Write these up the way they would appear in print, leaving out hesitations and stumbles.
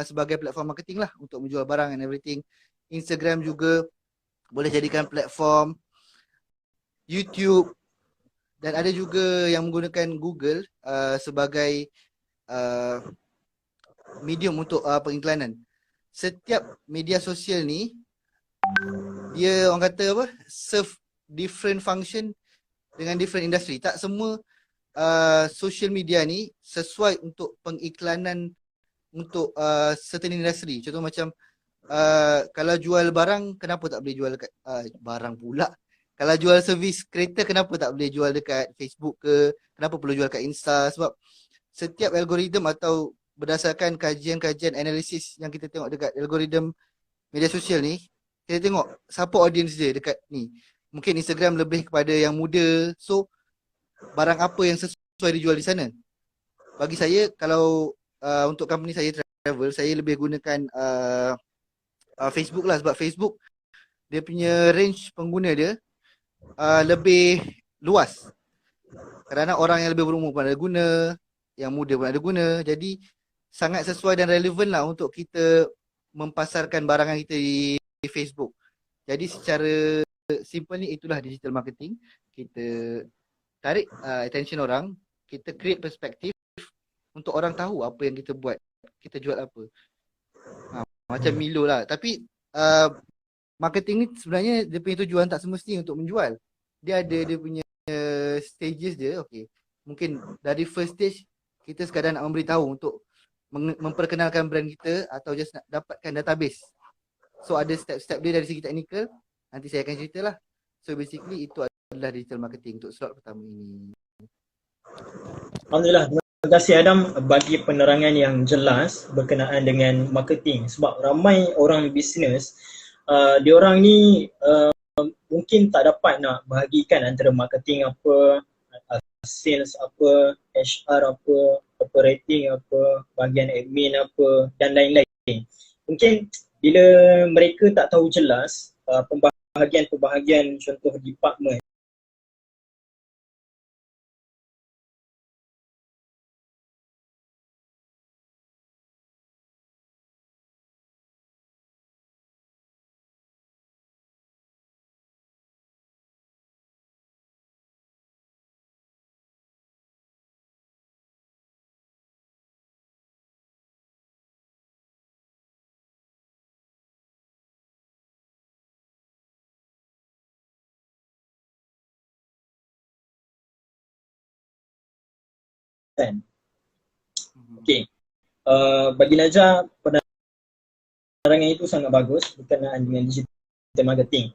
sebagai platform marketing lah untuk menjual barang and everything. Instagram juga boleh jadikan platform, YouTube, dan ada juga yang menggunakan Google sebagai medium untuk pengiklanan. Setiap media sosial ni dia orang kata apa, serve different function dengan different industry. Tak semua social media ni sesuai untuk pengiklanan untuk certain industry. Contoh macam kalau jual barang, kenapa tak boleh jual dekat barang pula. Kalau jual servis kereta, kenapa tak boleh jual dekat Facebook ke? Kenapa perlu jual kat Insta? Sebab setiap algoritma atau berdasarkan kajian-kajian analisis yang kita tengok dekat algoritma media sosial ni, kita tengok siapa audience dia dekat ni. Mungkin Instagram lebih kepada yang muda. So, barang apa yang sesuai dijual di sana. Bagi saya, kalau untuk company saya travel, saya lebih gunakan Facebook lah. Sebab Facebook, dia punya range pengguna dia lebih luas. Kerana orang yang lebih berumur pun ada guna, yang muda pun ada guna. Jadi, sangat sesuai dan relevan lah untuk kita mempasarkan barangan kita di Facebook. Jadi secara simple ni, itulah digital marketing. Kita tarik attention orang, kita create perspektif untuk orang tahu apa yang kita buat, kita jual apa. Macam Milo lah. Tapi marketing ni sebenarnya dia punya tujuan tak semestinya untuk menjual. Dia ada dia punya stages dia. Okay, mungkin dari first stage kita sekadar nak memberitahu untuk memperkenalkan brand kita atau just nak dapatkan database. So ada step-step dia dari segi teknikal. Nanti saya akan ceritalah. So basically itu adalah digital marketing untuk slot pertama ini. Alhamdulillah, terima kasih Adam bagi penerangan yang jelas berkenaan dengan marketing. Sebab ramai orang bisnes, diorang ni mungkin tak dapat nak bahagikan antara marketing apa, sales apa, HR apa, operating apa, bahagian admin apa dan lain-lain. Mungkin bila mereka tak tahu jelas pembahagian-pembahagian contoh department, kan? Okay. Bagi Najah, penerangan itu sangat bagus berkenaan dengan digital marketing.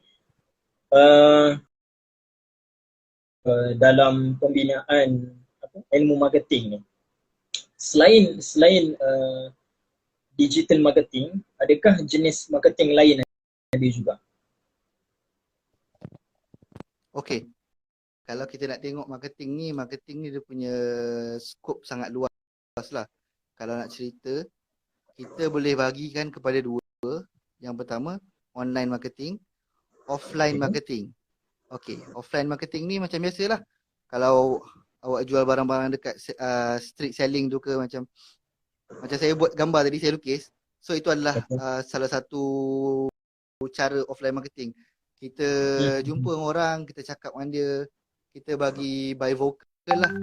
Dalam pembinaan ilmu marketing ni, selain digital marketing, adakah jenis marketing lain ada juga? Okay, kalau kita nak tengok marketing ni dia punya skop sangat luas lah. Kalau nak cerita, kita boleh bagikan kepada dua. Yang pertama, online marketing, offline marketing. Okay, offline marketing ni macam biasalah. Kalau awak jual barang-barang dekat street selling tu ke, macam saya buat gambar tadi, saya lukis. So itu adalah salah satu cara offline marketing. Kita jumpa orang, kita cakap dengan dia, kita bagi by vocal lah.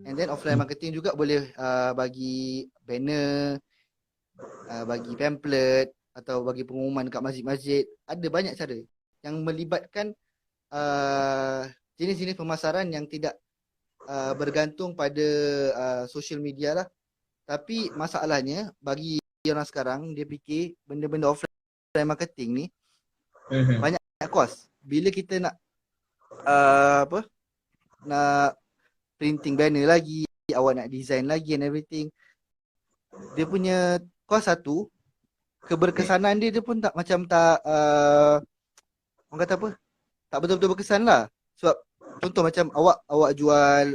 And then offline marketing juga boleh bagi banner, bagi pamphlet atau bagi pengumuman dekat masjid-masjid. Ada banyak cara yang melibatkan jenis-jenis pemasaran yang tidak bergantung pada social media lah. Tapi masalahnya bagi orang sekarang, dia fikir benda-benda offline marketing ni banyak kos. Bila kita nak nak printing banner lagi, awak nak design lagi and everything, dia punya kos satu, keberkesanan dia pun tak macam tak orang kata apa, tak betul-betul berkesan lah. Sebab contoh macam awak jual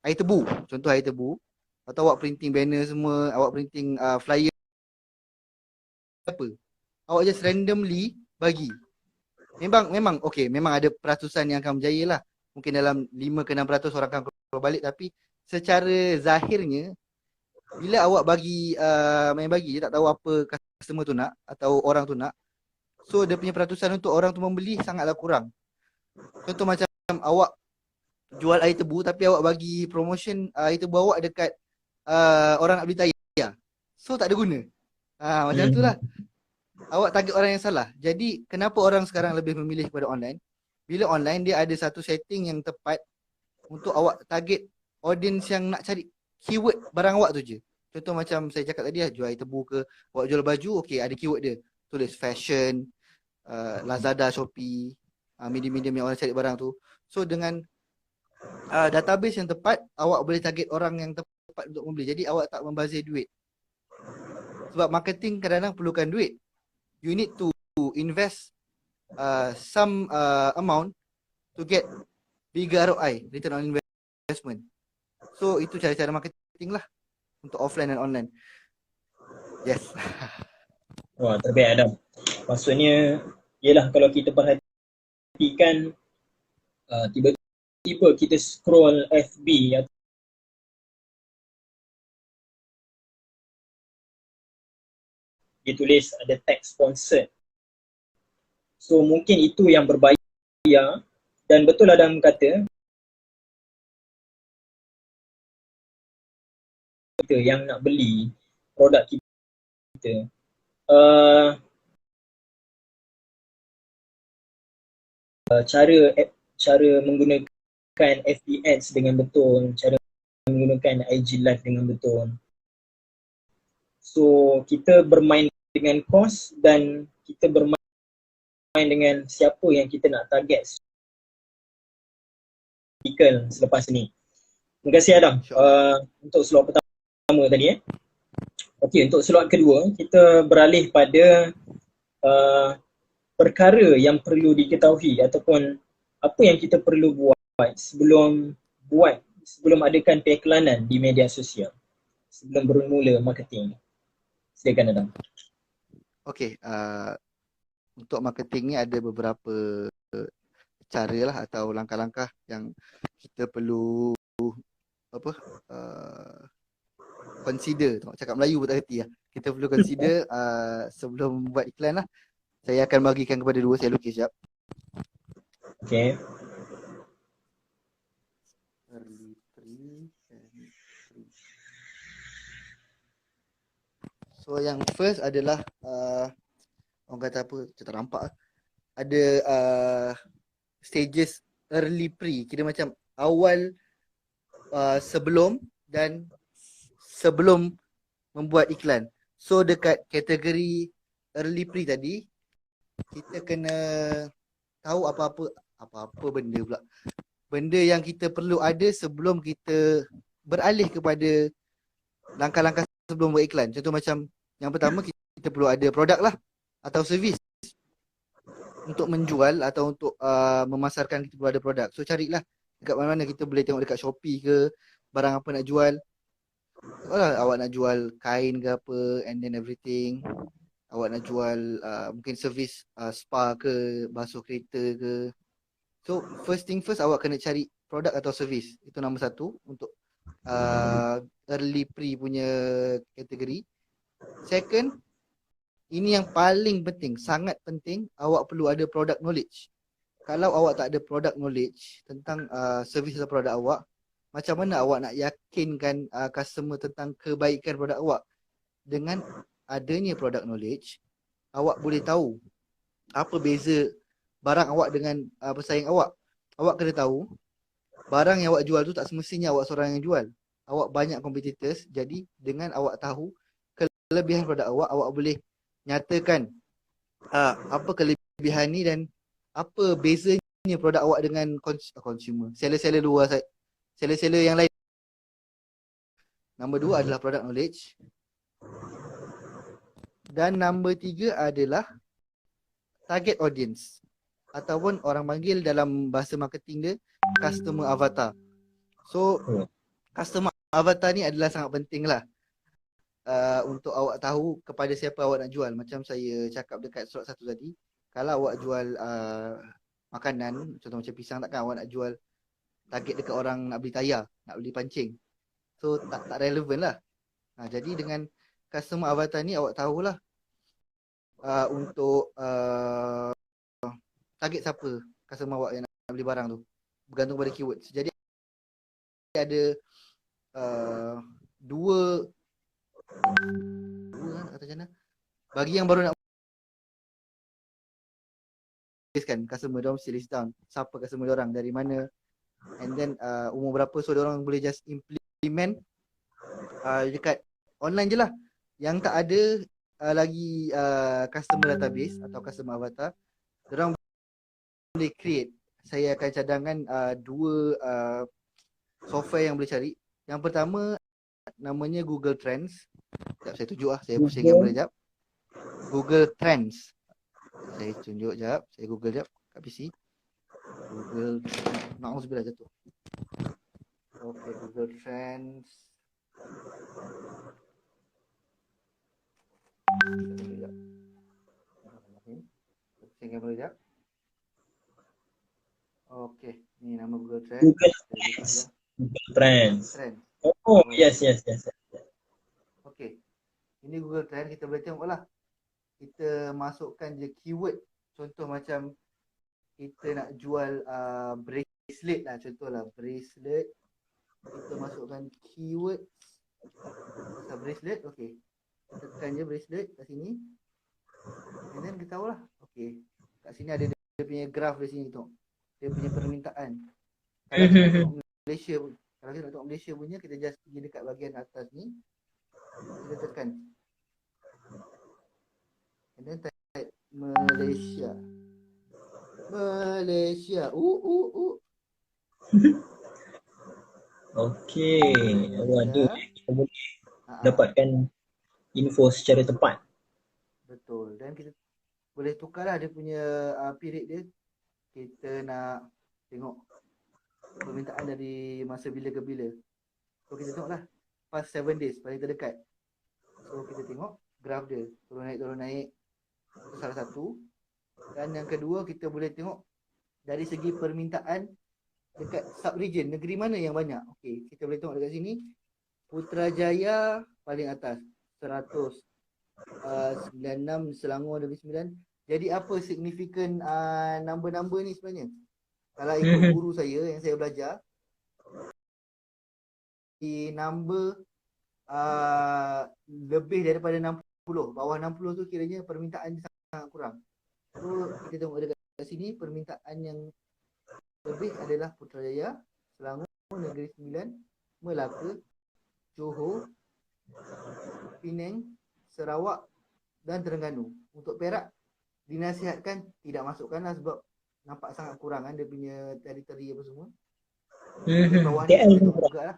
air tebu, contoh air tebu, atau awak printing banner semua, awak printing flyer apa, awak just randomly bagi. Memang okay, memang ada peratusan yang akan berjaya lah. Mungkin dalam 5 ke 6% orang akan keluar balik, tapi secara zahirnya Bila awak bagi main bagi, dia tak tahu apa customer tu nak atau orang tu nak. So dia punya peratusan untuk orang tu membeli sangatlah kurang. Contoh macam awak jual air tebu tapi awak bagi promotion air tebu awak dekat orang nak beli tayar. So tak ada guna. Macam tu lah. Awak target orang yang salah. Jadi kenapa orang sekarang lebih memilih kepada online? Bila online dia ada satu setting yang tepat untuk awak target audience yang nak cari keyword barang awak tu je. Contoh macam saya cakap tadi lah, jual air tebu ke, awak jual baju, okey ada keyword dia. Tulis fashion, Lazada, Shopee, medium-medium yang orang cari barang tu. So dengan database yang tepat, awak boleh target orang yang tepat untuk membeli. Jadi awak tak membazir duit. Sebab marketing kadang-kadang perlukan duit. You need to invest some amount to get bigger ROI, return on investment. So itu cara-cara marketing lah untuk offline dan online. Yes. Wah, terbaik Adam. Maksudnya, ialah kalau kita perhatikan tiba-tiba kita scroll FB atau dia tulis ada tag sponsored. So mungkin itu yang berbahaya, dan betul Adam kata kita yang nak beli produk kita cara menggunakan FB Ads dengan betul, cara menggunakan IG Live dengan betul. So kita bermain dengan cost dan kita bermain dengan siapa yang kita nak target selepas ni. Terima kasih Adam untuk slot pertama tadi. Okey, untuk slot kedua kita beralih pada perkara yang perlu diketahui ataupun apa yang kita perlu buat sebelum adakan periklanan di media sosial, sebelum bermula marketing. Silakan Adam. Okey, untuk marketing ni ada beberapa cara lah atau langkah-langkah yang kita perlu consider. Cakap Melayu pun tak kerti lah. Kita perlu consider sebelum buat iklan lah. Saya akan bagikan kepada dua, saya lukis sekejap. Okay. So yang first adalah orang kata apa, saya tak nampak. Ada stages early pre. Kira macam awal sebelum dan sebelum membuat iklan. So dekat kategori early pre tadi, kita kena tahu apa-apa benda pula. Benda yang kita perlu ada sebelum kita beralih kepada langkah-langkah sebelum buat iklan. Contoh macam yang pertama, kita perlu ada produk lah atau servis untuk menjual atau untuk memasarkan. Kita perlu ada produk. So carilah dekat mana-mana. Kita boleh tengok dekat Shopee ke, barang apa nak jual. Awak nak jual kain ke apa, and then everything. Awak nak jual mungkin servis spa ke, basuh kereta ke. So first thing first, awak kena cari produk atau servis. Itu nombor satu untuk early pre punya kategori. Second, ini yang paling penting, sangat penting, awak perlu ada product knowledge. Kalau awak tak ada product knowledge tentang servis atau produk awak, macam mana awak nak yakinkan customer tentang kebaikan produk awak? Dengan adanya product knowledge, awak boleh tahu apa beza barang awak dengan pesaing awak. Awak kena tahu barang yang awak jual tu tak semestinya awak seorang yang jual. Awak banyak competitors. Jadi dengan awak tahu kelebihan produk awak, awak boleh nyatakan apa kelebihan ni dan apa bezanya produk awak dengan consumer, seller-seller luar, seller-seller yang lain. Nombor dua adalah product knowledge. Dan nombor tiga adalah target audience, ataupun orang panggil dalam bahasa marketing dia customer avatar. So customer avatar ni adalah sangat penting lah untuk awak tahu kepada siapa awak nak jual. Macam saya cakap dekat slot satu tadi, kalau awak jual makanan, contoh macam pisang, takkan awak nak jual target dekat orang nak beli tayar, nak beli pancing. So tak relevan lah. Jadi dengan customer avatar ni awak tahulah untuk target siapa customer awak yang nak beli barang tu. Bergantung pada keywords. Jadi ada dua kata macam mana? Bagi yang baru nak kan customer dia mesti list down siapa customer dia orang, dari mana, and then umur berapa, so dia orang boleh just implement dekat online je lah. Yang tak ada lagi customer database atau customer avatar, dia orang boleh create. Saya akan cadangkan dua software yang boleh cari. Yang pertama namanya Google Trends. Sekejap saya tunjuk lah, saya pusing kamera sekejap. Google Trends. Saya tunjuk sekejap, saya Google sekejap kat PC. Google, na'udzubillah jatuh. Okay, Google Trends. Pusing kamera sekejap. Okay, ni nama Google Trends. Google Trends. Google Trends. Oh, yes. Okay, ini Google Trends, kita boleh tengok lah. Kita masukkan je keyword. Contoh macam kita nak jual bracelet lah, contohlah bracelet. Kita masukkan keyword pasal bracelet. Okay, tekan je bracelet kat sini, and then kita tahu lah. Okay, kat sini ada dia punya graph di sini, tengok dia punya permintaan. Kalau kita nak tengok Malaysia, kalau kita nak tengok Malaysia punya, kita just pergi dekat bahagian atas ni, kita tekan, and then type Malaysia. Okey. Waduh, kita boleh dapatkan info secara tepat. Betul. Dan kita boleh tukarlah dia punya period dia. Kita nak tengok permintaan dari masa bila ke bila. So kita tengoklah past 7 days paling terdekat. So kita tengok graf dia, turun naik. Itu salah satu. Dan yang kedua, kita boleh tengok dari segi permintaan dekat sub-region, negeri mana yang banyak. Okey, kita boleh tengok dekat sini. Putrajaya paling atas, 100. 96, Selangor lebih 9. Jadi apa signifikan number-number ni sebenarnya? Kalau ikut guru saya yang saya belajar, di number lebih daripada 60, bawah 60 tu kiranya permintaan sangat kurang. So kita tengok dekat sini, permintaan yang lebih adalah Putrajaya, Selangor, Negeri Sembilan, Melaka, Johor, Penang, Sarawak dan Terengganu. Untuk Perak dinasihatkan tidak masukkanlah sebab nampak sangat kurang kan dia punya teritori apa semua. Bawah ni kita tengok jugalah.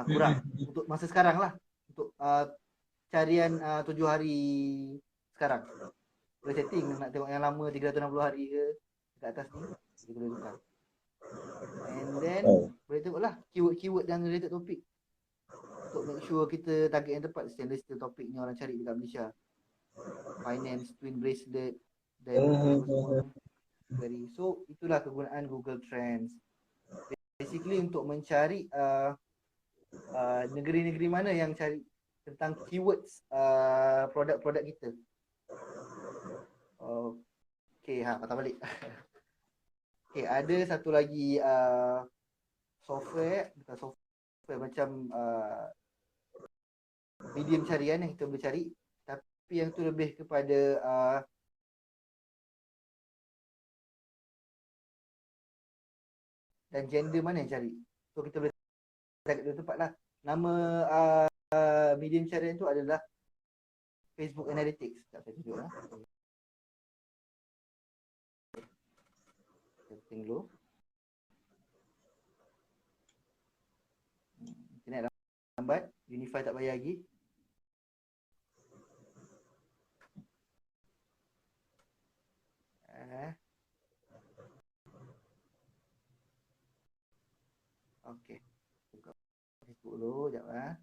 Kurang untuk masa sekarang lah. Untuk carian 7 hari sekarang. Boleh setting nak tengok yang lama 360 hari ke dekat atas ni, kita boleh tukar. And then boleh tengoklah keyword-keyword yang related topik untuk make sure kita target yang tepat. Stainless steel topik ni orang cari dekat Malaysia. Finance, twin bracelet, diamond semua. So itulah kegunaan Google Trends. Basically untuk mencari negeri-negeri mana yang cari tentang keywords produk-produk kita. Okay, patah balik. Okay, ada satu lagi software, bukan software, macam medium carian yang kita boleh cari, tapi yang tu lebih kepada dan gender mana yang cari. So kita boleh target dua tempat lah. Nama medium carian tu adalah Facebook Analytics. Tak saya tunjuk lah. Setting dulu. Internet lambat, Unify tak bayar lagi. Okey. Buka Facebook dulu, sekejap lah.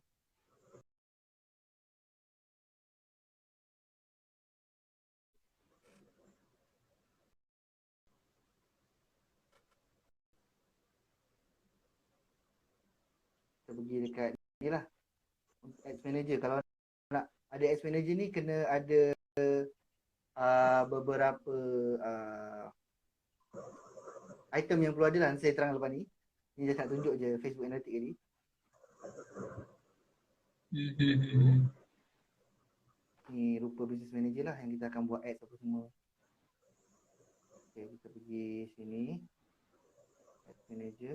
Kita pergi dekat ni lah. Untuk ads manager, kalau nak ada ads manager ni kena ada beberapa item yang perlu ada lah. Saya terang lepas ni. Ni just nak tunjuk je Facebook Analytics tadi. Ni rupa business manager lah yang kita akan buat ads apa semua. Okay, kita pergi sini. Ads manager.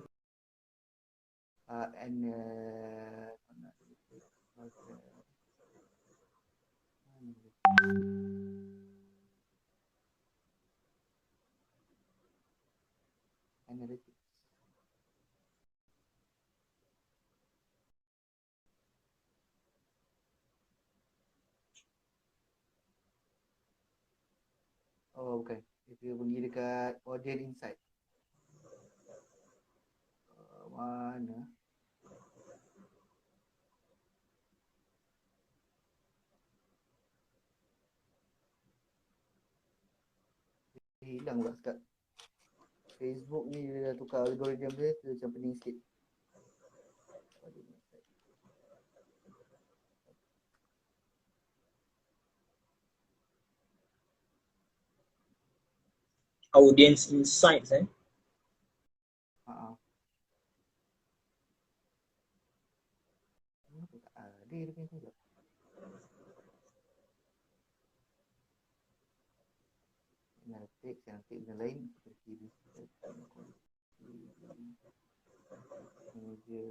Analytics. Oh bukan. Kita pergi dekat audience insight. Mana? Hilang pula sekat. Facebook ni dia dah tukar algoritma dia, macam pening sikit. Audience insights Ada dia punya tu. Analytics benda lain seperti manager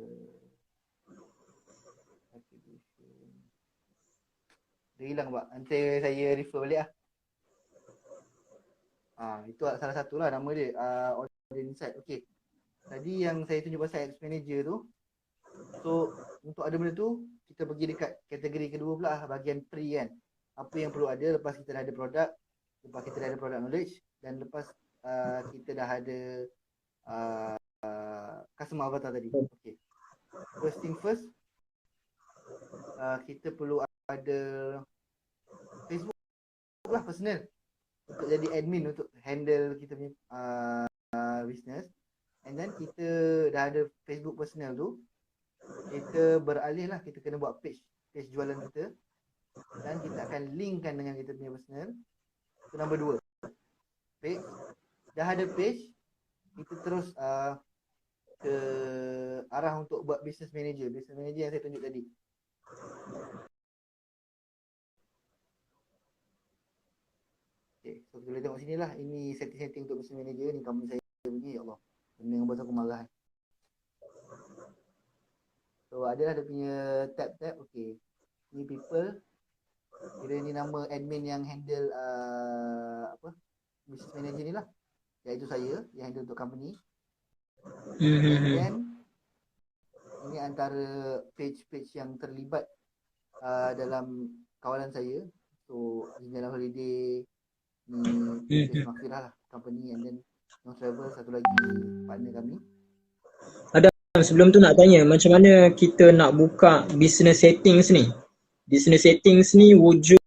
attribution. Dia hilang pak. Nanti saya refer balik lah. Itu salah satu lah nama dia. Audience insight. Okay. Tadi yang saya tunjuk pasal ads manager tu. So untuk ada benda tu, kita pergi dekat kategori kedua pula, bahagian pre kan. Apa yang perlu ada lepas kita dah ada produk, lepas kita dah ada product knowledge, dan lepas kita dah ada customer avatar tadi. Okay. First thing first, kita perlu ada Facebook lah personal untuk jadi admin untuk handle kita punya business. And then kita dah ada Facebook personal tu, kita beralih lah, kita kena buat page jualan kita, dan kita akan linkkan dengan kita punya personal. Itu nombor 2. Page. Dah ada page, kita terus ke arah untuk buat business manager. Business manager yang saya tunjuk tadi. Okay, so kita boleh tengok sini lah. Ini setting-setting untuk business manager. Ni company saya punya. Ya Allah, benda yang buat aku marah. So adalah dia punya tab-tab. Okay, ni people. Kira ni nama admin yang handle business manager ni lah, iaitu saya yang handle untuk company. And then ini antara page-page yang terlibat dalam kawalan saya. So Jalan Holiday ni page Makfirah lah, company. And then No Travel, satu lagi partner kami. Sebelum tu nak tanya, macam mana kita nak buka business settings ni? Business settings ni wujud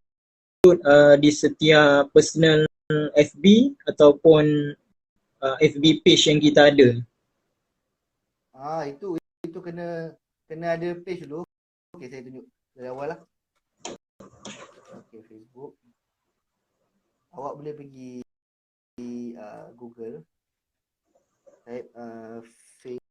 di setiap personal FB ataupun FB page yang kita ada? Itu kena ada page dulu. Okay, saya tunjuk dari awal lah. Okay, Facebook. Awak boleh pergi Google, type Facebook.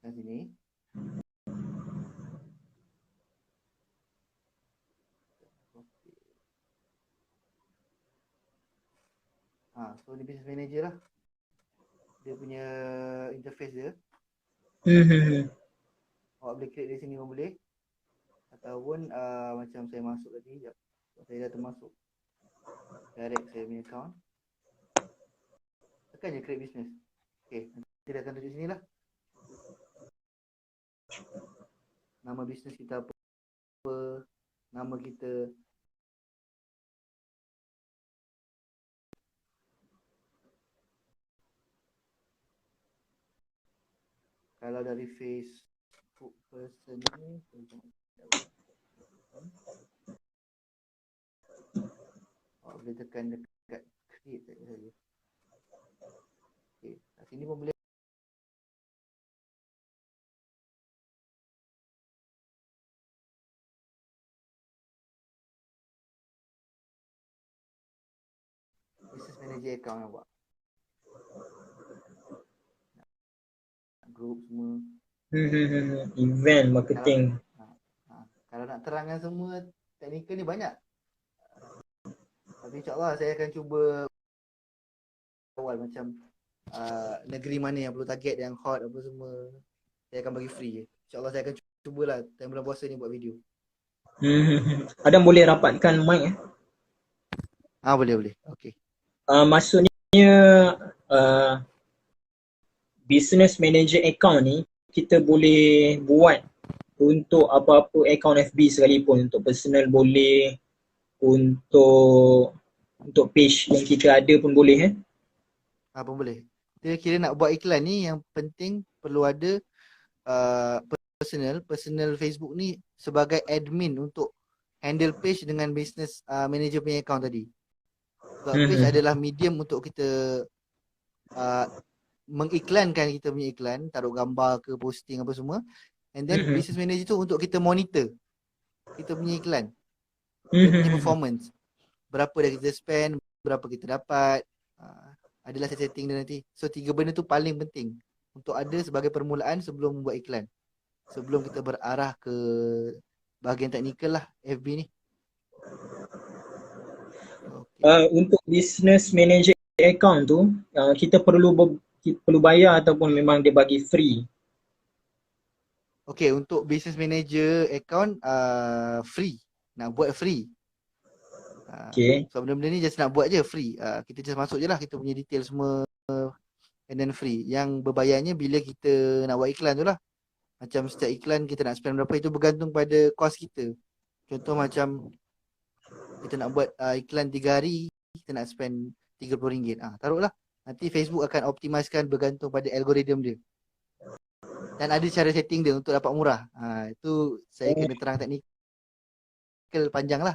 Kat sini. So ni business manager lah. Dia punya interface dia. Awak boleh klik dari sini pun boleh. Ataupun macam saya masuk tadi, sekejap. Saya dah termasuk direct saya punya account. Tekan je create business. Okay, nanti dia akan tunjuk sini lah. Nama business kita apa, nama kita. Kalau dari Facebook person ni, boleh tekan dekat Okay. Kat sini pun boleh. Business manager account nak buat. Group semua. Event marketing. Kalau nak terangkan semua teknikal ni banyak. Tapi insyaAllah saya akan cuba awal macam negeri mana yang perlu target, yang hot apa semua. Saya akan bagi free je. InsyaAllah saya akan cubalah time bulan puasa ni buat video. Adam boleh rapatkan mic Boleh. Okay. Maksudnya business manager account ni kita boleh buat untuk apa-apa account FB sekalipun, untuk personal boleh, untuk page yang kita ada pun boleh Pun boleh. Dia kira nak buat iklan ni yang penting perlu ada personal Facebook ni sebagai admin untuk handle page dengan business manager punya account tadi. Sebab page adalah medium untuk kita mengiklankan kita punya iklan, taruh gambar ke posting apa semua. And then business manager tu untuk kita monitor kita punya iklan, kita punya performance. Berapa dah kita spend, berapa kita dapat. Adalah setting dia nanti. So 3 benda tu paling penting untuk ada sebagai permulaan sebelum membuat iklan. Sebelum kita berarah ke bahagian teknikal lah FB ni. Untuk business manager account tu kita perlu bayar ataupun memang dia bagi free? Okay, untuk business manager account free. Nak buat free. Okay. So benda-benda ni just nak buat je free. Kita just masuk je lah kita punya detail semua and then free. Yang berbayarnya bila kita nak buat iklan tu lah. Macam setiap iklan kita nak spend berapa, itu bergantung pada kos kita. Contoh macam kita nak buat iklan 3 hari, kita nak spend RM30. Taruhlah. Nanti Facebook akan optimiskan bergantung pada algoritma dia. Dan ada cara setting dia untuk dapat murah. Itu saya kena terang teknikal panjang lah.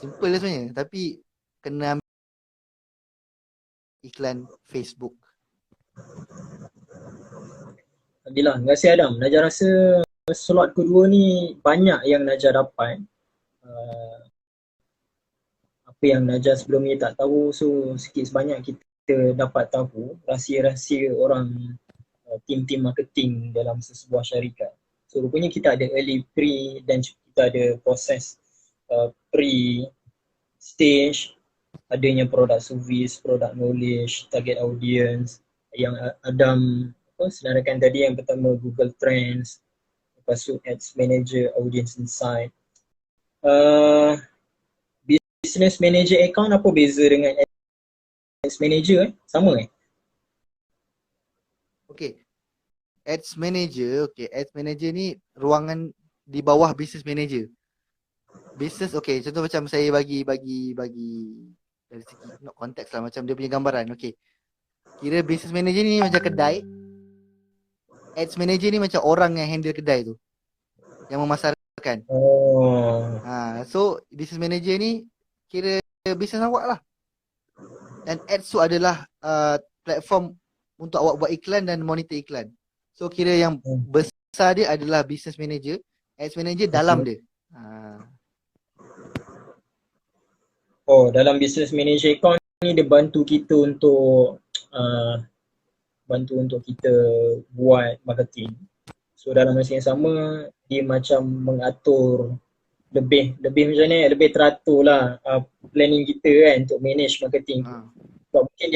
Simple lah sebenarnya. Tapi kena ambil iklan Facebook. Alhamdulillah. Terima kasih Adam. Najah rasa slot kedua ni banyak yang Najah dapat. Apa yang Najah sebelum ni tak tahu, so sikit sebanyak kita dapat tahu rahsia-rahsia orang tim-tim marketing dalam sesebuah syarikat. So rupanya kita ada early pre dan kita ada proses pre stage, adanya product service, product knowledge, target audience yang Adam senaraikan tadi. Yang pertama Google Trends, lepas tu Ads Manager, Audience Insight. Business Manager account apa beza dengan Ads Manager? Sama Okay. Ads Manager, Ads Manager ni ruangan di bawah Business Manager. Business, contoh macam saya bagi dari segi konteks lah, macam dia punya gambaran. Kira Business Manager ni macam kedai, Ads Manager ni macam orang yang handle kedai tu, yang memasarkan. So Business Manager ni kira business awak lah. Dan Ads tu adalah platform untuk awak buat iklan dan monitor iklan. So kira yang besar dia adalah Business Manager, Ads Manager dalam dia. Dalam Business Manager account ni dia bantu kita untuk kita buat marketing. So dalam masa yang sama dia macam mengatur lebih macam ni, lebih teratur lah planning kita kan untuk manage marketing. Sebab mungkin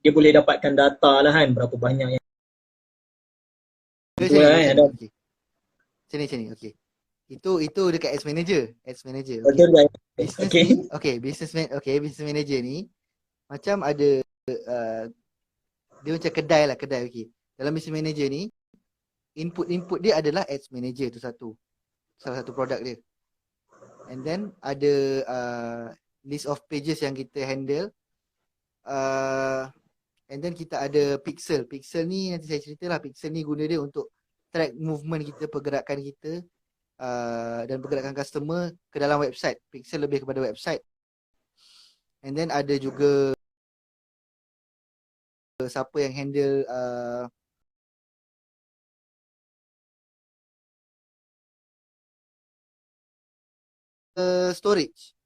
dia boleh dapatkan data lah kan, berapa banyak yang Sini. Itu dekat Ads Manager. Business Manager ni macam ada dia macam kedai lah. Dalam Business Manager ni input dia adalah Ads Manager tu salah satu produk dia. And then ada list of pages yang kita handle. And then kita ada Pixel. Pixel ni nanti saya ceritalah. Pixel ni guna dia untuk track movement kita, pergerakan kita dan pergerakan customer ke dalam website. Pixel lebih kepada website. And then ada juga siapa yang handle storage.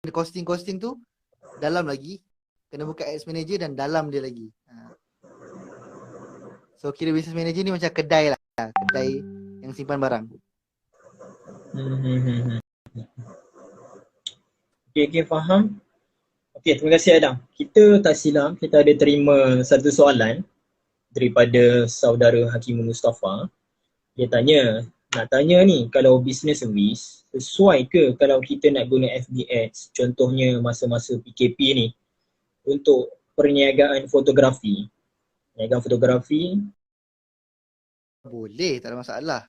Costing tu dalam lagi, kena buka ads manager dan dalam dia lagi. So kira business manager ni macam kedai lah, kedai yang simpan barang. Okay, faham. Okay, terima kasih Adam. Kita tak silap, kita ada terima satu soalan daripada saudara Hakim Mustafa. Dia nak tanya ni, kalau business service, sesuai ke kalau kita nak guna FB Ads, contohnya masa-masa PKP ni, untuk perniagaan fotografi? Perniagaan fotografi boleh, tak ada masalah.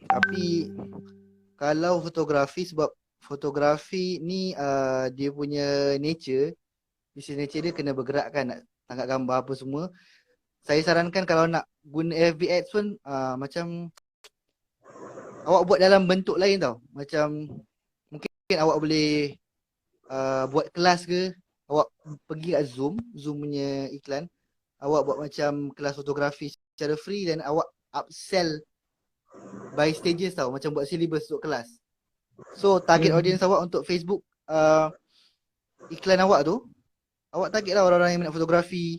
Tapi kalau fotografi, sebab fotografi ni dia punya nature, business nature dia kena bergerak kan, nak tangkap gambar apa semua. Saya sarankan kalau nak guna FB Ads pun macam awak buat dalam bentuk lain tau. Macam mungkin awak boleh buat kelas ke, awak pergi kat Zoom punya iklan, awak buat macam kelas fotografi secara free dan awak upsell by stages tau, macam buat syllabus untuk kelas. So target audience awak untuk Facebook iklan awak tu, awak target lah orang-orang yang minat fotografi,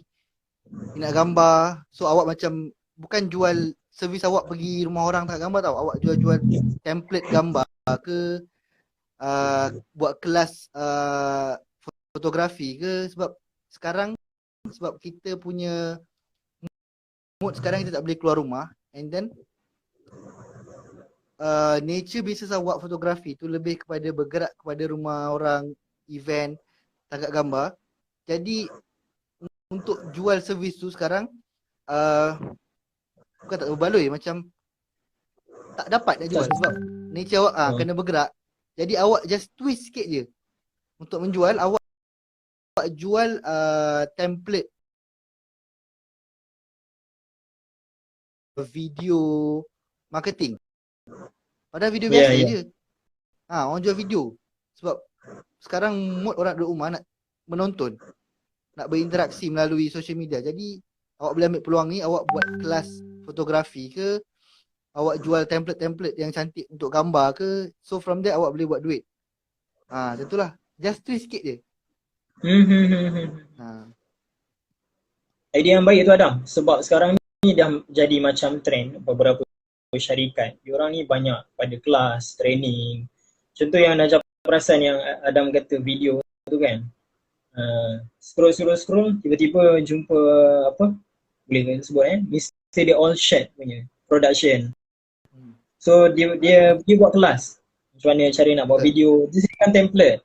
minat gambar. So awak macam bukan jual servis awak pergi rumah orang tangkap gambar tau, awak jual template gambar ke, buat kelas fotografi ke. Sebab sekarang, sebab kita punya mood sekarang, kita tak boleh keluar rumah, and then nature bisnes awak fotografi tu lebih kepada bergerak kepada rumah orang, event, tangkap gambar. Jadi untuk jual servis tu sekarang bukan tak berbaloi, macam tak dapat nak jual sebab nature awak kena bergerak. Jadi awak just twist sikit je untuk menjual. Awak jual template video marketing, padahal video biasa je. Orang jual video sebab sekarang mood orang duduk rumah nak menonton, nak berinteraksi melalui social media. Jadi awak boleh ambil peluang ni, awak buat kelas fotografi ke, awak jual template-template yang cantik untuk gambar ke. So from there awak boleh buat duit. Macam tu lah, just twist sikit je. Idea yang baik tu Adam, sebab sekarang ni dah jadi macam trend. Beberapa syarikat, diorang ni banyak pada kelas, training. Contoh yang Najib perasan yang Adam kata video tu kan, scroll, tiba-tiba jumpa apa, boleh sebut Mr. They All Shed punya production. So dia buat kelas macam mana cara nak buat video, dia sediakan template.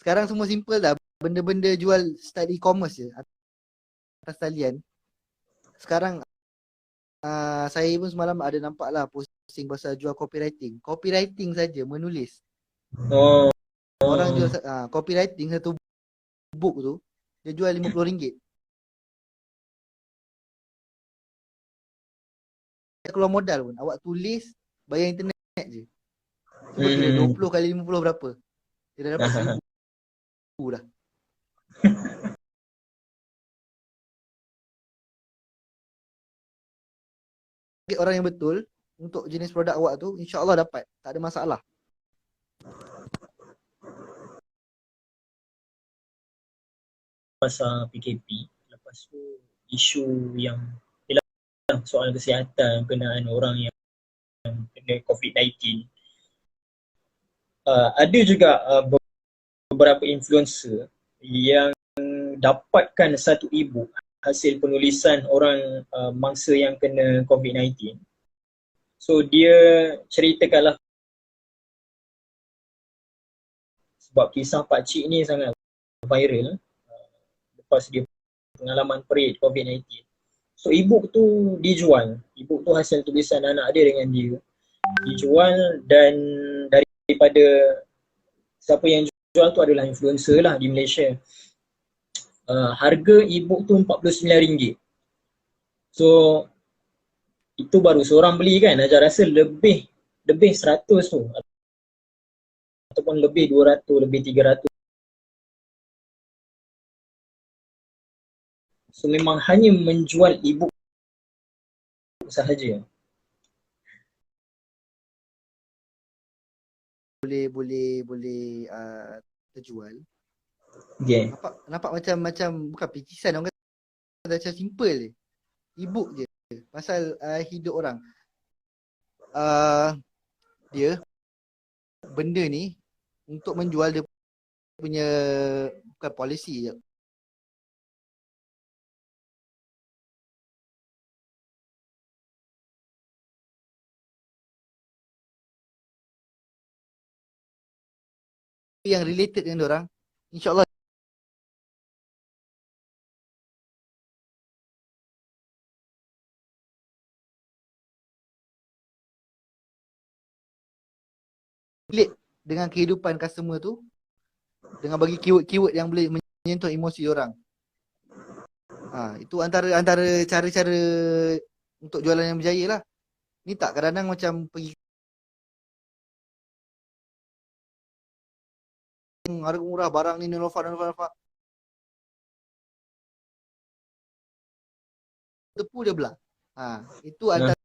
Sekarang semua simple dah, benda-benda jual style e-commerce je atas talian. Sekarang saya pun semalam ada nampak lah posting pasal jual copywriting saja, menulis. Orang jual copywriting, satu book tu dia jual RM50. Keluar modal pun, awak tulis, bayar internet je. Cuba kira 20 kali 50 berapa? Dia dah dapat RM1,000 dah. Orang yang betul untuk jenis produk awak tu, insya-Allah dapat, tak ada masalah. Pasal PKP, lepas tu isu yang soal kesihatan berkenaan orang yang kena COVID-19. Ada juga beberapa influencer yang dapatkan satu e-book hasil penulisan orang mangsa yang kena COVID-19. So dia ceritakanlah sebab kisah pakcik ni sangat viral lepas dia pengalaman perit COVID-19. So e-book tu dijual. E-book tu hasil tulisan anak dia dengan dia. Dijual dan daripada siapa yang jual tu adalah influencer lah di Malaysia. Harga e-book tu RM49. So itu baru seorang beli kan, Najah rasa lebih 100 tu ataupun lebih 200, lebih 300. So memang hanya menjual e-book sahaja. Boleh terjual. Okay. Nampak macam bukan picisan, orang kata macam simple je. E-book je. Pasal hidup orang. Dia benda ni untuk menjual dia punya bukan polisi je. Yang related dengan diorang, insyaAllah relate dengan kehidupan customer tu, dengan bagi keyword yang boleh menyentuh emosi orang. Itu antara cara-cara untuk jualan yang berjaya lah. Ni tak kadang-kadang macam pergi harga murah barang ni Nilofar. Tepu dia belah. Itu antara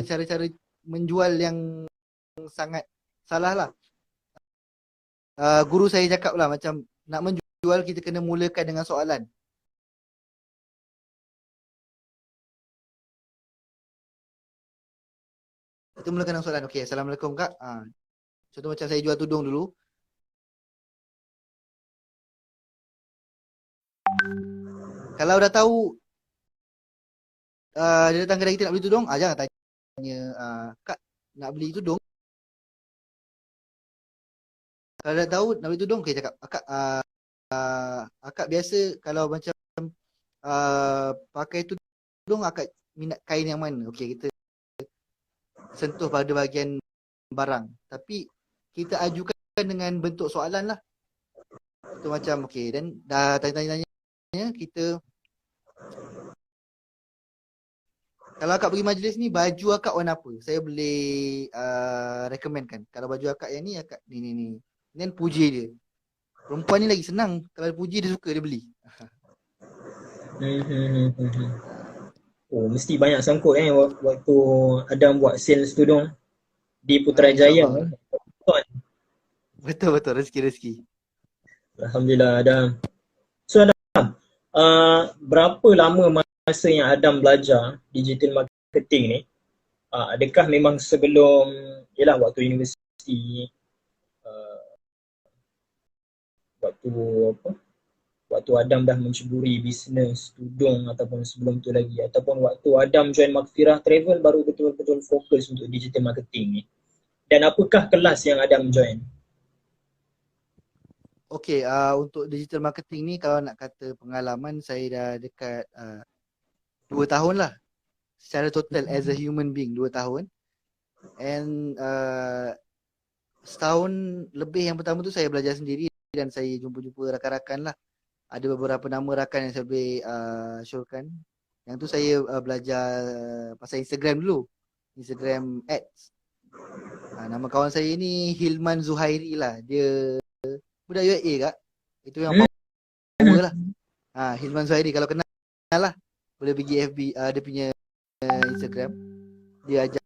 cara-cara menjual yang sangat salah lah. Guru saya cakap lah macam nak menjual kita kena mulakan dengan soalan. Kita mulakan dengan soalan. Okay, Assalamualaikum Kak. Contoh macam saya jual tudung dulu. Kalau dah tahu dia datang kedai kita nak beli tudung, jangan tanya Kak nak beli tudung. Kalau dah tahu nak beli tudung, okay cakap akak biasa kalau macam pakai tudung akak minat kain yang mana. Okay, kita sentuh pada bahagian barang. Tapi kita ajukan dengan bentuk soalan lah. Itu macam okay, dan dah tanya-tanya kita. Kalau akak pergi majlis ni, baju akak warna apa? Saya boleh recommendkan. Kalau baju akak yang ni, akak ni. Dan puji dia. Perempuan ni lagi senang. Kalau puji dia suka, dia beli. Oh, mesti banyak sangkut waktu Adam buat sales tudung di Putrajaya. Betul, rezeki. Alhamdulillah Adam. So Adam, berapa lama masa yang Adam belajar digital marketing ni? Adakah memang sebelum waktu universiti, waktu Adam dah menceburi bisnes tudung ataupun sebelum tu lagi, ataupun waktu Adam join Makfirah Travel baru betul-betul fokus untuk digital marketing ni? Dan apakah kelas yang Adam join? Okay, untuk digital marketing ni kalau nak kata pengalaman, saya dah dekat 2 tahun lah. Secara total as a human being 2 tahun. And setahun lebih yang pertama tu saya belajar sendiri dan saya jumpa-jumpa rakan-rakan lah. Ada beberapa nama rakan yang saya boleh showkan. Yang tu saya belajar pasal Instagram dulu. Instagram ads. Nama kawan saya ni Hilman Zuhairi lah. Dia budak UAE kak. Itu yang power lah. Hilman Zuhairi kalau kenal lah. Boleh pergi FB dia punya Instagram. Dia ajar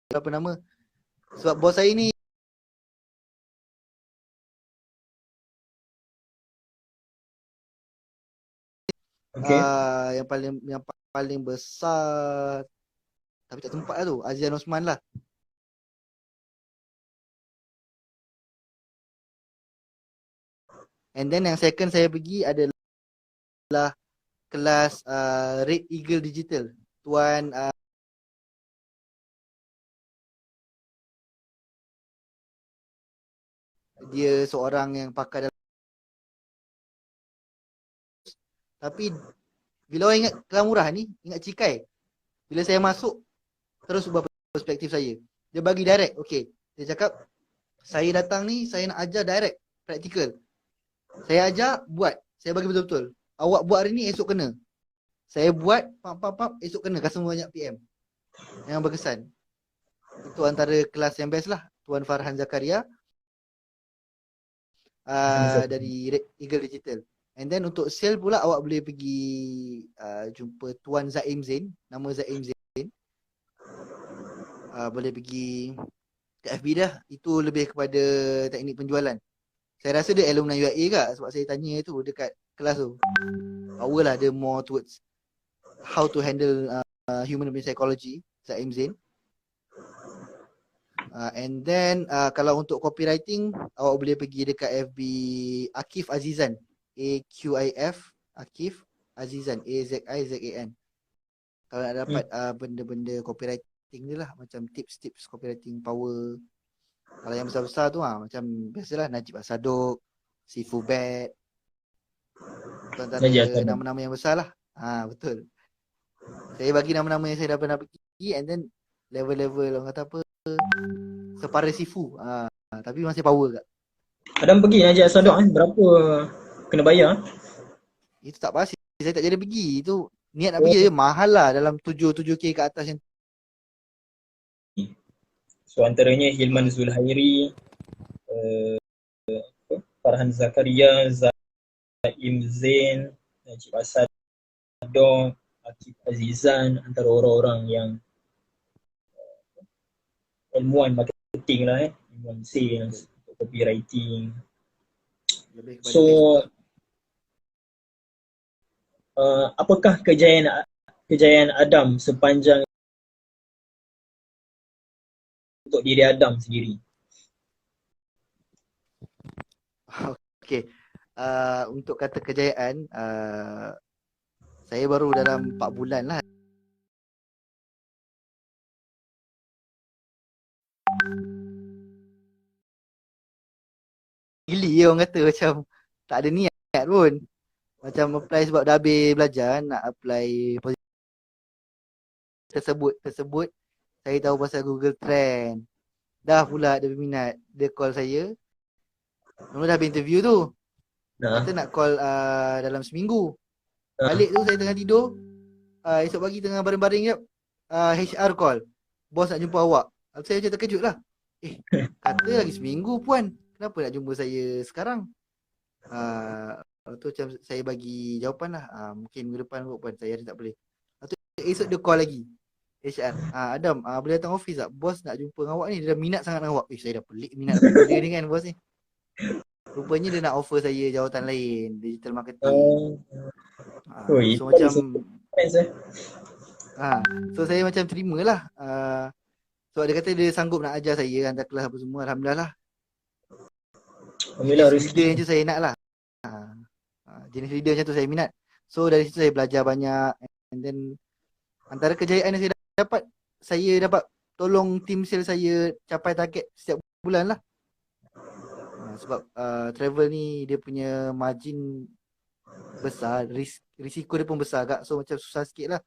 berapa nama. Sebab bos saya ni yang paling besar, tapi tak tempat lah tu, Azian Osman lah. And then yang second saya pergi adalah kelas Red Eagle Digital. Tuan dia seorang yang pakar dalam, tapi bila orang ingat Kelas Murah ni, ingat Cikai. Bila saya masuk, terus ubah perspektif saya. Dia bagi direct, okay. Dia cakap, saya datang ni, saya nak ajar direct, praktikal. Saya ajar, buat. Saya bagi betul-betul. Awak buat hari ni, esok kena. Saya buat, esok kena. Customer banyak PM. Yang berkesan. Itu antara kelas yang best lah. Tuan Farhan Zakaria. Dari Eagle Digital. And then untuk sale pula awak boleh pergi jumpa Tuan Zaim Zain. Nama Zaim Zain. Boleh pergi ke FB dah. Itu lebih kepada teknik penjualan. Saya rasa dia alumni UIA kak. Sebab saya tanya tu dekat kelas tu. Power lah dia more towards how to handle human brain psychology. Zaim Zain. And then kalau untuk copywriting, awak boleh pergi dekat FB Akif Azizan. AQIF Akif Azizan, AZIZAN. Kalau nak dapat benda-benda copywriting ni lah, macam tips-tips copywriting power. Kalau yang besar-besar tu macam biasalah Najib Asadok, Sifu Bet. Itu antara nama-nama yang besar lah. Betul. Saya bagi nama-nama yang saya dah pernah pergi, and then level-level orang kata apa, separa Sifu. Tapi masih power kat. Adam pergi Najib Asadok berapa kena bayar? Itu tak pasti. Saya tak jadi pergi. Itu niat nak pergi je. Mahal lah. Dalam 7K ke atas yang. So antaranya Hilman Zulhairi, Farhan Zakaria, Zaim Zain, Najib Asadok, Akif Azizan, antara orang-orang yang ilmuwan marketing lah, ilmuwan sales, copywriting. So apakah kejayaan Adam sepanjang untuk diri Adam sendiri? Okay. Untuk kata kejayaan, saya baru dalam 4 bulan lah. Gili orang kata macam tak ada niat pun. Macam apply sebab dah habis belajar, nak apply tersebut. Saya tahu pasal Google Trend. Dah pula dia berminat. Dia call saya. Mula dah habis interview tu. Kata nak call dalam seminggu. Balik tu saya tengah tidur. Esok pagi tengah baring-baring jap. HR call. Bos nak jumpa awak. Saya macam terkejut lah. Kata lagi seminggu puan. Kenapa nak jumpa saya sekarang? Tu macam saya bagi jawapan lah. Mungkin minggu depan kot puan. Saya tak boleh. Lepas tu esok dia call lagi. HR. Adam, boleh datang office tak? Bos nak jumpa dengan awak ni. Dia dah minat sangat dengan awak. Saya dah pelik minat dia ni kan bos ni. Rupanya dia nak offer saya jawatan lain. Digital marketing. So macam so saya macam terima lah. So dia kata dia sanggup nak ajar saya hantar kelas apa semua. Alhamdulillah lah. Alhamdulillah jenis leader yang tu saya nak lah. Jenis leader macam tu saya minat. So dari situ saya belajar banyak. And then antara kejayaan yang saya dapat, saya dapat tolong tim sales saya capai target setiap bulan lah. Sebab travel ni dia punya margin besar, risiko dia pun besar agak. So macam susah sikit lah.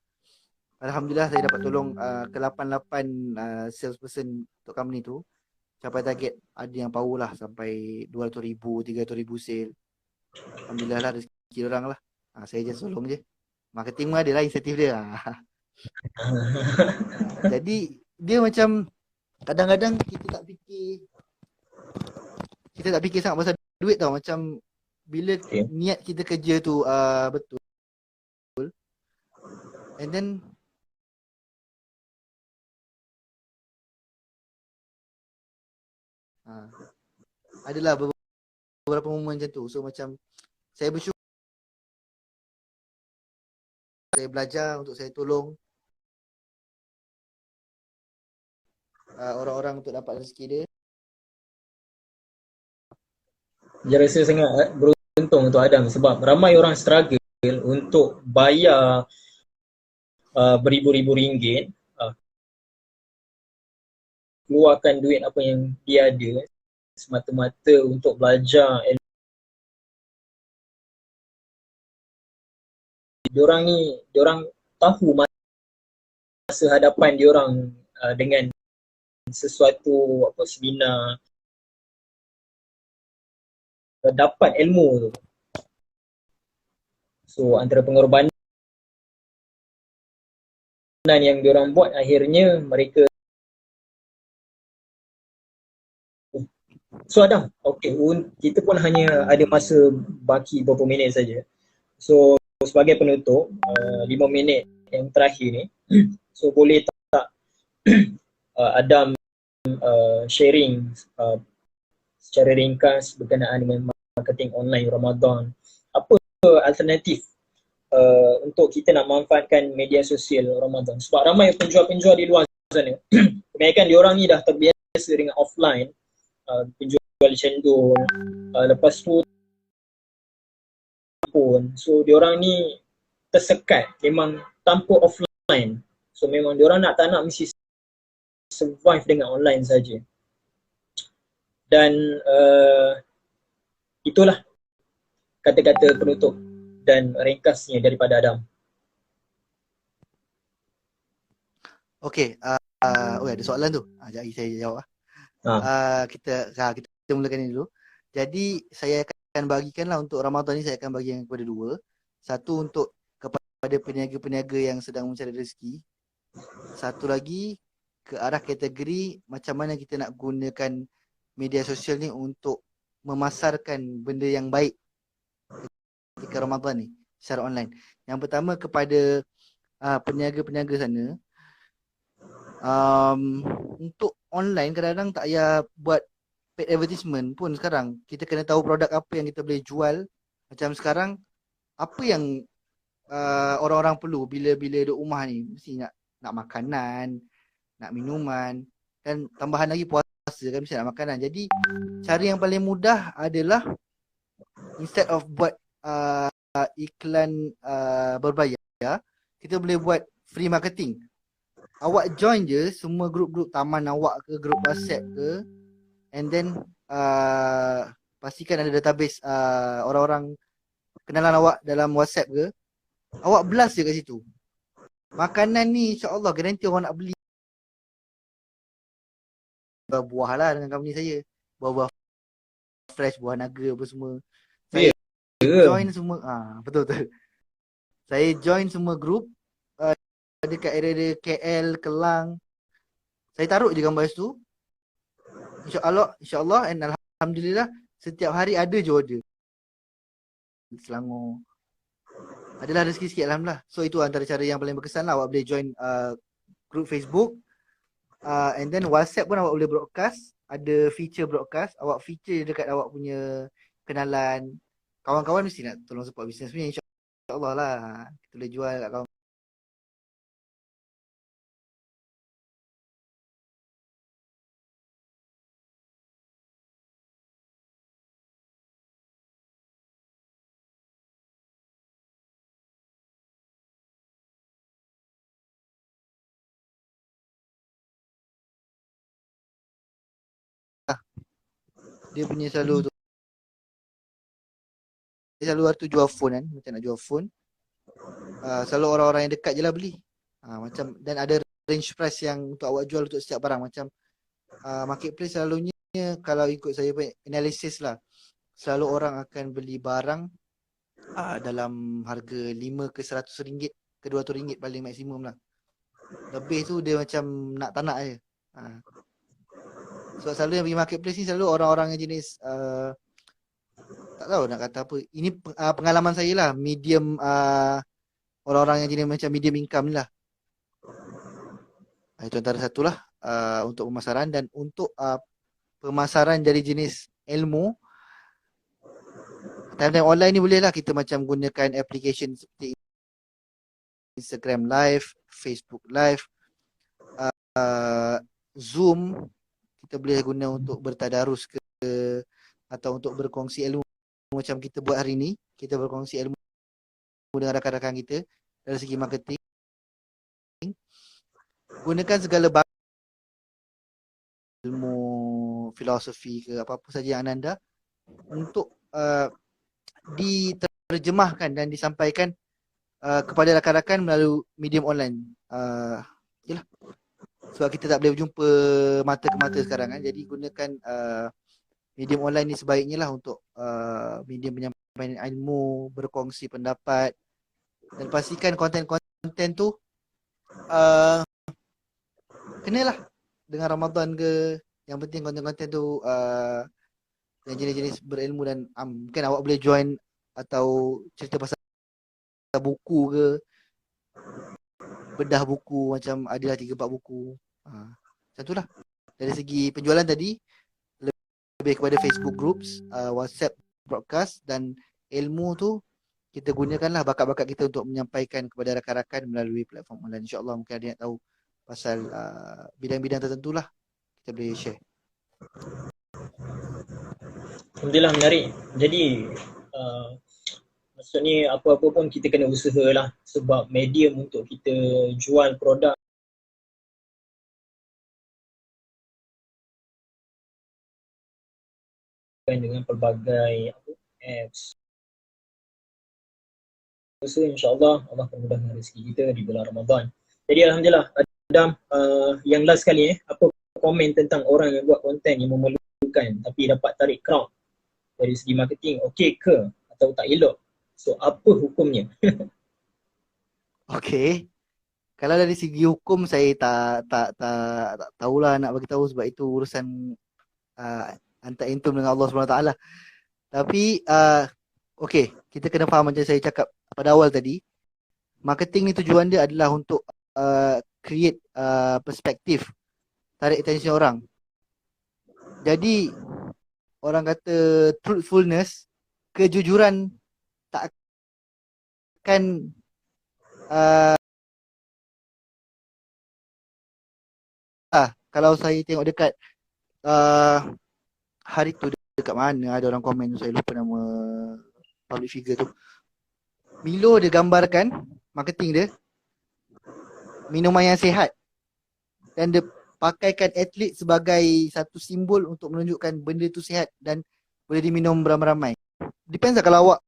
Alhamdulillah saya dapat tolong ke 88 salesperson untuk company tu capai target. Ada yang power lah sampai 200,000, 300,000 sale. Alhamdulillah lah rezeki orang lah. Saya just tolong je. Marketing pun ada lah insentif dia. Jadi dia macam kadang-kadang kita tak fikir sangat pasal duit tau. Macam bila niat kita kerja tu betul, and then adalah beberapa momen macam tu. So macam saya bersyukur saya belajar untuk saya tolong orang-orang untuk dapat rezeki dia. Saya rasa sangat beruntung untuk Adam sebab ramai orang struggle untuk bayar beribu-ribu ringgit, keluarkan duit apa yang dia ada semata-mata untuk belajar ilmu. Diorang tahu masa hadapan diorang dengan sesuatu seminar, dapat ilmu tu. So antara pengorbanan yang diorang buat, akhirnya mereka. So Adam, okay, kita pun hanya ada masa baki beberapa minit saja. So sebagai penutup, 5 minit yang terakhir ni, so boleh tak Adam sharing secara ringkas berkenaan dengan marketing online Ramadan. Apa alternatif untuk kita nak manfaatkan media sosial Ramadan? Sebab ramai penjual-penjual di luar sana, kebanyakan diorang ni dah terbiasa dengan offline, penjual cendol, lepas tu pun, so diorang ni tersekat memang tanpa offline. So memang diorang tak nak mesti survive dengan online saja. Dan itulah kata-kata penutup dan ringkasnya daripada Adam. Okay, ada soalan tu. Sekejap lagi saya jawab. Kita mulakan ni dulu. Jadi saya akan bagikanlah untuk Ramadan ni, saya akan bagi yang kepada dua. Satu untuk kepada peniaga-peniaga yang sedang mencari rezeki. Satu lagi ke arah kategori macam mana kita nak gunakan media sosial ni untuk memasarkan benda yang baik ketika Ramadan ni secara online. Yang pertama kepada peniaga-peniaga sana, untuk online kadang-kadang tak payah buat paid advertisement pun sekarang. Kita kena tahu produk apa yang kita boleh jual. Macam sekarang, apa yang orang-orang perlu bila duduk rumah ni, mesti nak makanan, nak minuman, dan tambahan lagi puasa kan mesti nak makanan. Jadi cara yang paling mudah adalah instead of buat iklan berbayar, kita boleh buat free marketing. Awak join je semua grup-grup taman awak ke, grup WhatsApp ke, and then pastikan ada database orang-orang kenalan awak dalam WhatsApp ke. Awak blast je kat situ. Makanan ni insya-Allah garanti orang nak beli. Buah lah dengan company saya. Buah-buah fresh, buah naga apa semua. Saya join semua. Betul-betul. Saya join semua grup dekat area KL, Kelang. Saya taruh je gambar situ. InsyaAllah and Alhamdulillah setiap hari ada je order. Selangor. Adalah rezeki sikit Alhamdulillah. So itu antara cara yang paling berkesan lah. Awak boleh join group Facebook, and then WhatsApp pun awak boleh broadcast. Ada feature broadcast. Awak feature dekat awak punya kenalan. Kawan-kawan mesti nak tolong support bisnes punya, insyaAllah lah. Kita boleh jual kat kawan. Dia punya selalu tu. Dia selalu tu jual phone kan. Macam nak jual phone. Selalu orang-orang yang dekat je lah beli. Macam, dan ada range price yang untuk awak jual untuk setiap barang. Macam marketplace selalunya, kalau ikut saya punya analisis lah, selalu orang akan beli barang dalam harga 5 ke 100 ringgit ke 200 ringgit paling maksimum lah. Lebih tu dia macam nak tak nak je. So selalu yang pergi marketplace ni selalu orang-orang yang jenis tak tahu nak kata apa. Ini pengalaman saya lah, medium orang-orang yang jenis macam medium income ni lah. Itu antara satu lah untuk pemasaran. Dan untuk pemasaran dari jenis ilmu, time-time online ni boleh lah kita macam gunakan application seperti Instagram Live, Facebook Live, Zoom. Kita boleh guna untuk bertadarus ke, atau untuk berkongsi ilmu macam kita buat hari ni. Kita berkongsi ilmu dengan rakan-rakan kita dari segi marketing. Gunakan segala ilmu filosofi ke apa-apa saja yang anda untuk diterjemahkan dan disampaikan kepada rakan-rakan melalui medium online. Yalah. Sebab kita tak boleh berjumpa mata ke mata sekarang kan. Jadi gunakan medium online ni sebaiknya lah untuk medium penyampaian ilmu, berkongsi pendapat, dan pastikan konten-konten tu kenalah dengan Ramadan ke. Yang penting konten-konten tu yang jenis-jenis berilmu dan mungkin awak boleh join atau cerita pasal buku ke, bedah buku macam adalah 3-4 buku. Macam tu lah. Dari segi penjualan tadi lebih kepada Facebook groups, WhatsApp broadcast, dan ilmu tu kita gunakanlah bakat-bakat kita untuk menyampaikan kepada rakan-rakan melalui platform online. InsyaAllah mungkin ada yang tahu pasal bidang-bidang tertentu lah, kita boleh share. Alhamdulillah, menarik. Jadi maksudnya apa-apa pun kita kena usahalah, sebab medium untuk kita jual produk dengan pelbagai apps. So insyaAllah Allah akan mudahkan rezeki kita di bulan Ramadan. Jadi Alhamdulillah, Adam, yang last kali apa komen tentang orang yang buat konten yang memerlukan tapi dapat tarik crowd dari segi marketing, okey ke atau tak elok? So apa hukumnya? Okey. Kalau dari segi hukum saya tak tahulah nak bagi tahu, sebab itu urusan antara antum dengan Allah SWT. Tapi okey, kita kena faham macam saya cakap pada awal tadi, marketing ni tujuan dia adalah untuk create perspektif, tarik attention orang. Jadi orang kata truthfulness, kejujuran tak akan kalau saya tengok dekat hari tu dekat mana ada orang komen, saya lupa nama public figure tu. Milo dia gambarkan marketing dia minuman yang sihat, dan dia pakaikan atlet sebagai satu simbol untuk menunjukkan benda tu sihat dan boleh diminum beramai-ramai. Depends lah kalau awak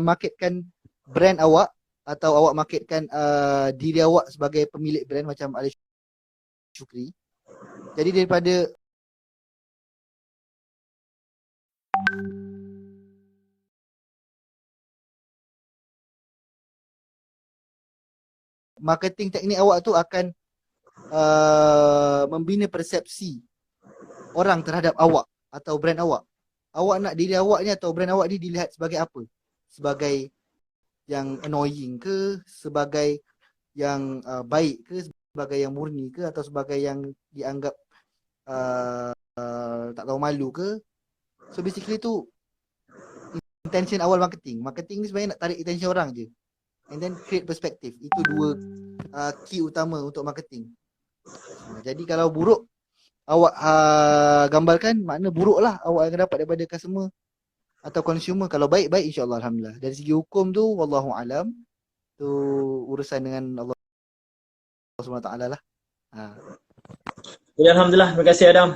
marketkan brand awak atau awak marketkan diri awak sebagai pemilik brand macam Ali Shukri. Jadi daripada marketing teknik awak tu akan membina persepsi orang terhadap awak atau brand awak. Awak nak diri awak ni atau brand awak ni dilihat sebagai apa? Sebagai yang annoying ke, sebagai yang baik ke, sebagai yang murni ke, atau sebagai yang dianggap tak tahu malu ke. So basically tu intention awal marketing. Marketing ni sebenarnya nak tarik attention orang je, and then create perspective. Itu dua key utama untuk marketing. Jadi kalau buruk awak gambarkan, makna buruk lah awak akan dapat daripada customer atau consumer. Kalau baik-baik insyaAllah Alhamdulillah. Dari segi hukum tu wallahu alam, tu urusan dengan Allah SWT lah. Ya, Alhamdulillah, terima kasih Adam.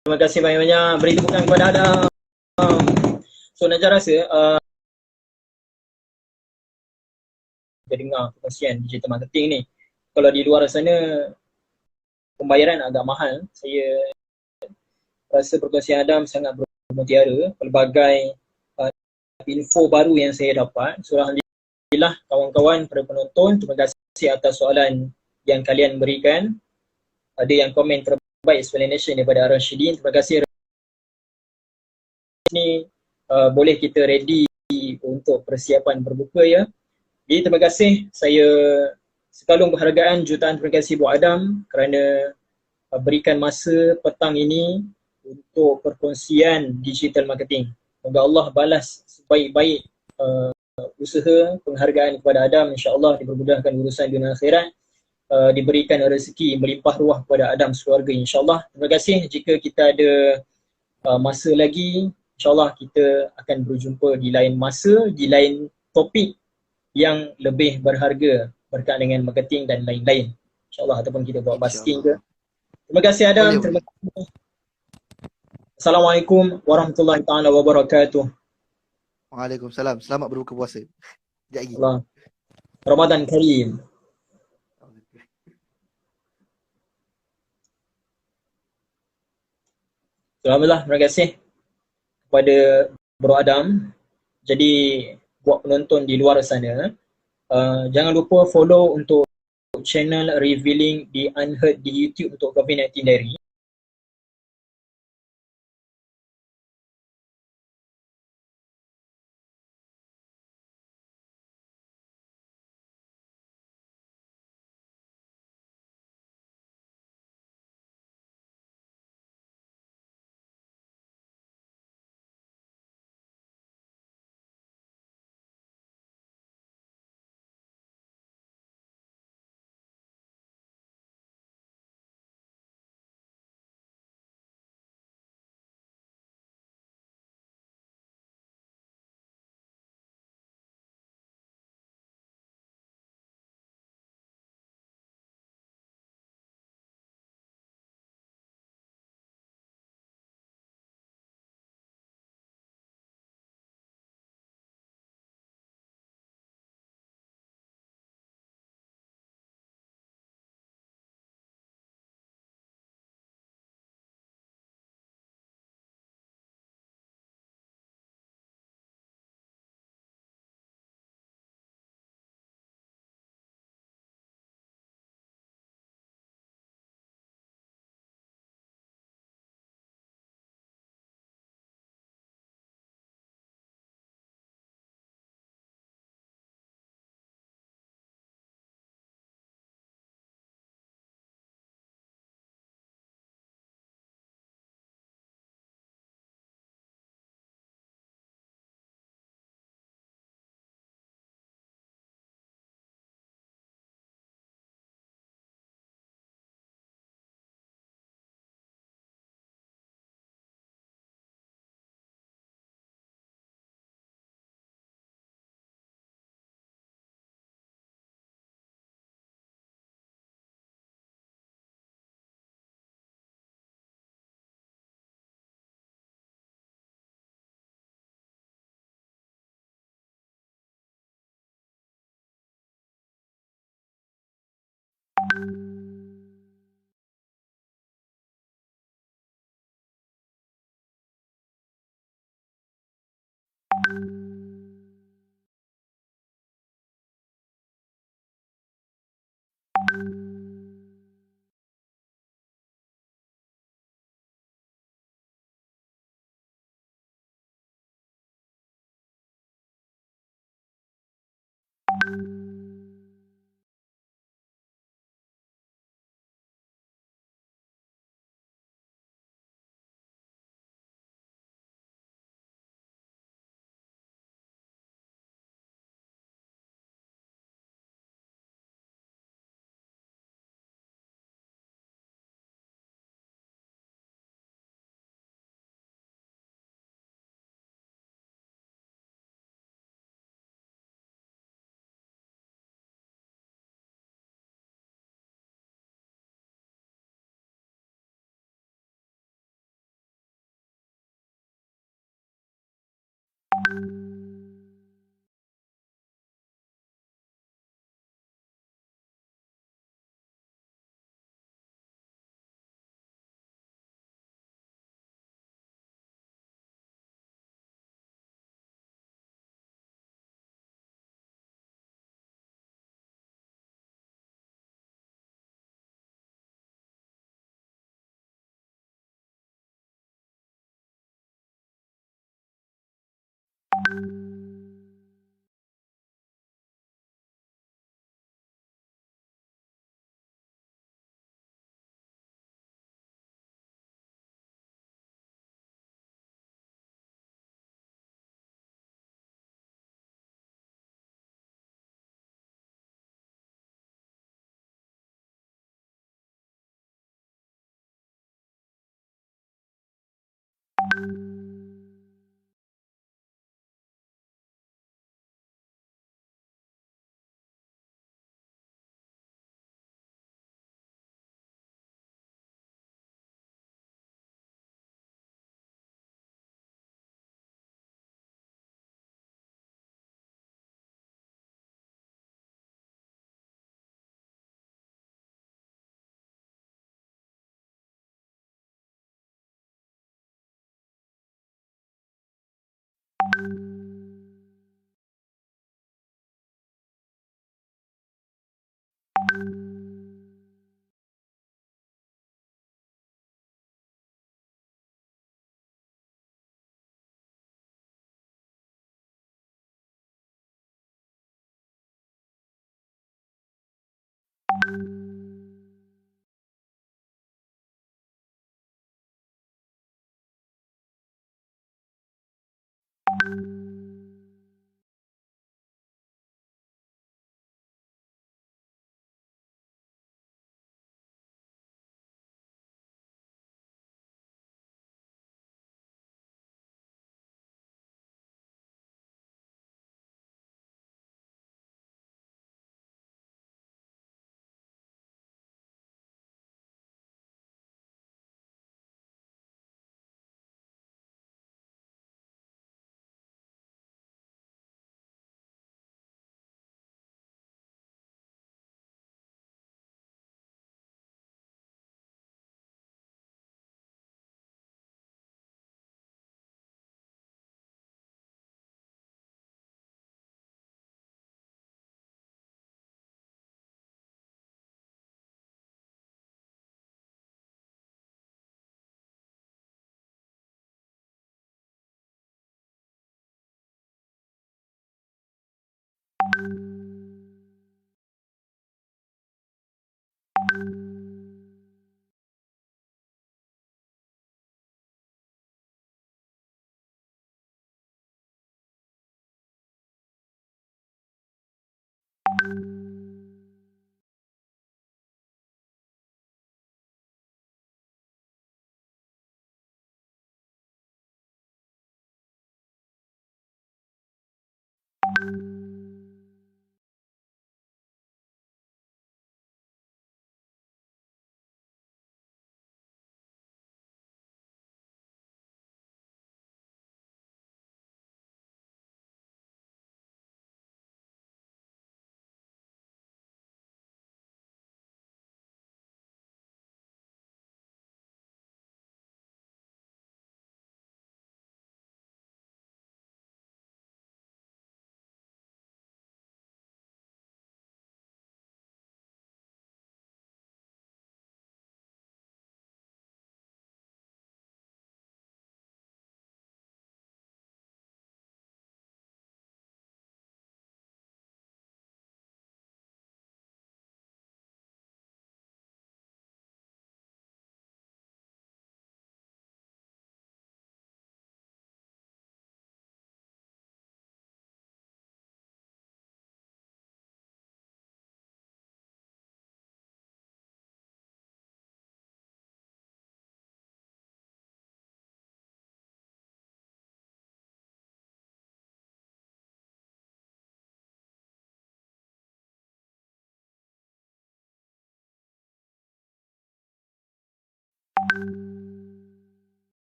Terima kasih banyak-banyak. Beri tepukan kepada Adam. So Najah rasa kita dengar perkongsian digital marketing ni, kalau di luar sana pembayaran agak mahal. Saya rasa perkongsian Adam sangat bermutiara, pelbagai info baru yang saya dapat. So Alhamdulillah kawan-kawan, para penonton, terima kasih atas soalan yang kalian berikan. Ada yang komen terbaik explanation daripada Ar-Rashidin. Terima kasih. Ini boleh kita ready untuk persiapan berbuka ya. Jadi terima kasih. Saya sekalung penghargaan, jutaan terima kasih buat Adam kerana berikan masa petang ini untuk perkongsian digital marketing. Semoga Allah balas sebaik-baik usaha, penghargaan kepada Adam. InsyaAllah dipermudahkan urusan dunia akhirat, diberikan rezeki melimpah ruah kepada Adam sekeluarga insyaAllah. Terima kasih. Jika kita ada masa lagi, insyaAllah kita akan berjumpa di lain masa, di lain topik yang lebih berharga berkaitan dengan marketing dan lain-lain. InsyaAllah, ataupun kita buat basking ke. Terima kasih Adam. Boleh, Terima boleh. kasih. Assalamualaikum warahmatullahi taala wabarakatuh. Waalaikumsalam. Selamat berbuka puasa. Sekejap lagi. Allah. Ramadan Karim. Alhamdulillah, terima kasih kepada Bro Adam. Jadi buat penonton di luar sana, jangan lupa follow untuk channel Revealing di Unheard di YouTube untuk COVID-19 Diary.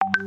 you.